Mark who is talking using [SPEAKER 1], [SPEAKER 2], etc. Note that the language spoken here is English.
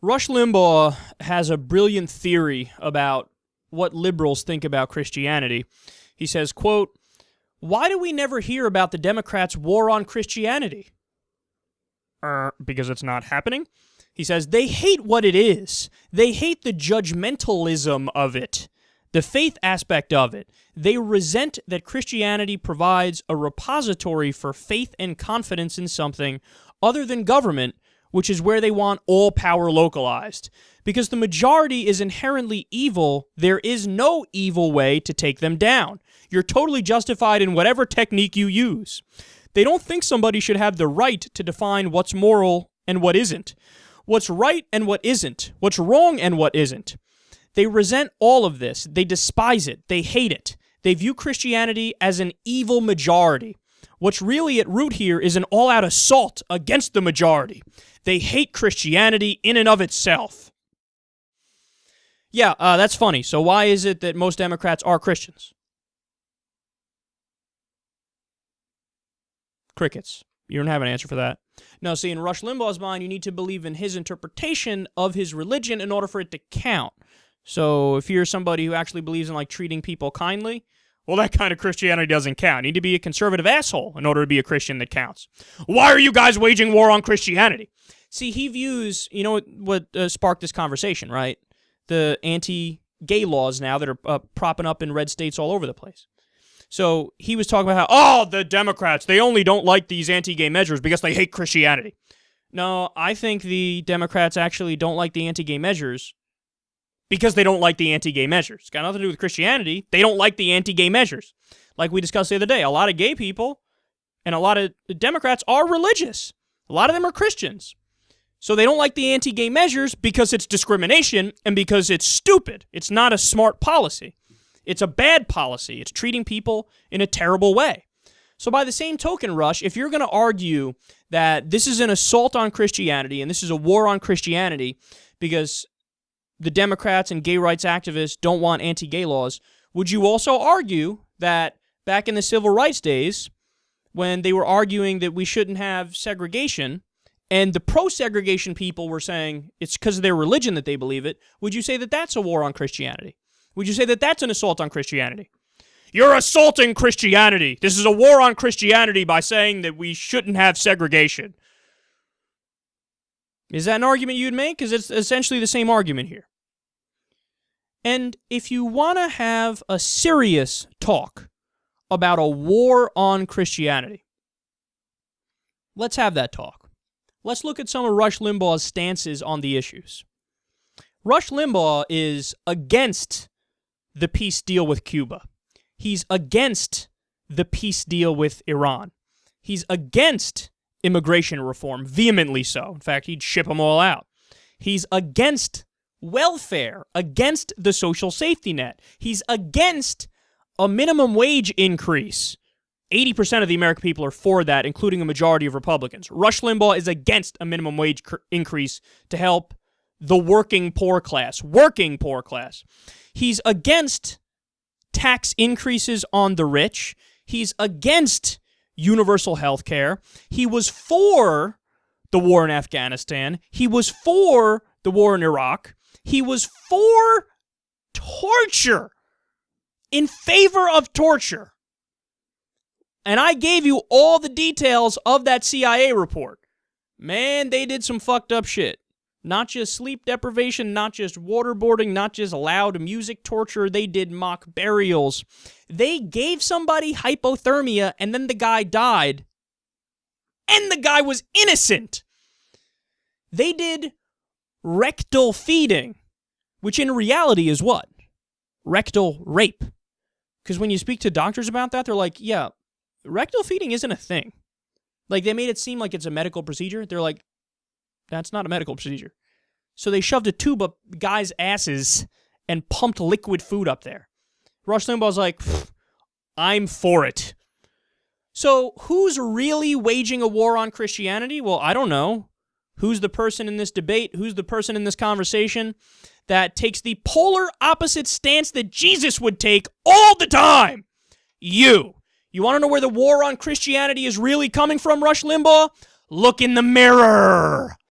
[SPEAKER 1] Rush Limbaugh has a brilliant theory about what liberals think about Christianity. He says, quote, "Why do we never hear about the Democrats' war on Christianity?" Because it's not happening. He says, they hate what it is. They hate the judgmentalism of it, the faith aspect of it. They resent that Christianity provides a repository for faith and confidence in something other than government, which is where they want all power localized. Because the majority is inherently evil, there is no evil way to take them down. You're totally justified in whatever technique you use. They don't think somebody should have the right to define what's moral and what isn't, what's right and what isn't, what's wrong and what isn't. They resent all of this. They despise it. They hate it. They view Christianity as an evil majority. What's really at root here is an all-out assault against the majority. They hate Christianity in and of itself. Yeah, that's funny. So why is it that most Democrats are Christians? Crickets. You don't have an answer for that. No, see, in Rush Limbaugh's mind, you need to believe in his interpretation of his religion in order for it to count. So if you're somebody who actually believes in, like, treating people kindly, well, that kind of Christianity doesn't count. You need to be a conservative asshole in order to be a Christian that counts. Why are you guys waging war on Christianity? See, he views, you know what sparked this conversation, right? The anti-gay laws now that are propping up in red states all over the place. So he was talking about how, the Democrats, they only don't like these anti-gay measures because they hate Christianity. No, I think the Democrats actually don't like the anti-gay measures because they don't like the anti-gay measures. It's got nothing to do with Christianity. They don't like the anti-gay measures. Like we discussed the other day, a lot of gay people and a lot of Democrats are religious. A lot of them are Christians. So they don't like the anti-gay measures because it's discrimination and because it's stupid. It's not a smart policy. It's a bad policy. It's treating people in a terrible way. So by the same token, Rush, if you're going to argue that this is an assault on Christianity and this is a war on Christianity because the Democrats and gay rights activists don't want anti-gay laws, would you also argue that back in the civil rights days, when they were arguing that we shouldn't have segregation, and the pro-segregation people were saying it's because of their religion that they believe it, would you say that that's a war on Christianity? Would you say that that's an assault on Christianity? You're assaulting Christianity. This is a war on Christianity by saying that we shouldn't have segregation. Is that an argument you'd make? Because it's essentially the same argument here. And if you want to have a serious talk about a war on Christianity, let's have that talk. Let's look at some of Rush Limbaugh's stances on the issues. Rush Limbaugh is against the peace deal with Cuba. He's against the peace deal with Iran. He's against immigration reform, vehemently so. In fact, he'd ship them all out. He's against welfare, against the social safety net. He's against a minimum wage increase. 80% of the American people are for that, including a majority of Republicans. Rush Limbaugh is against a minimum wage increase to help the working poor class. Working poor class. He's against tax increases on the rich. He's against universal health care. He was for the war in Afghanistan. He was for the war in Iraq. He was for torture, in favor of torture. And I gave you all the details of that CIA report. Man, they did some fucked up shit. Not just sleep deprivation, not just waterboarding, not just loud music torture. They did mock burials. They gave somebody hypothermia, and then the guy died. And the guy was innocent. They did rectal feeding, which in reality is what? Rectal rape. Because when you speak to doctors about that, they're like, yeah, rectal feeding isn't a thing. Like, they made it seem like it's a medical procedure. They're like, that's not a medical procedure. So they shoved a tube up guys' asses and pumped liquid food up there. Rush Limbaugh's like, I'm for it. So who's really waging a war on Christianity? Well, I don't know. Who's the person in this debate? Who's the person in this conversation that takes the polar opposite stance that Jesus would take all the time? You. You want to know where the war on Christianity is really coming from, Rush Limbaugh? Look in the mirror.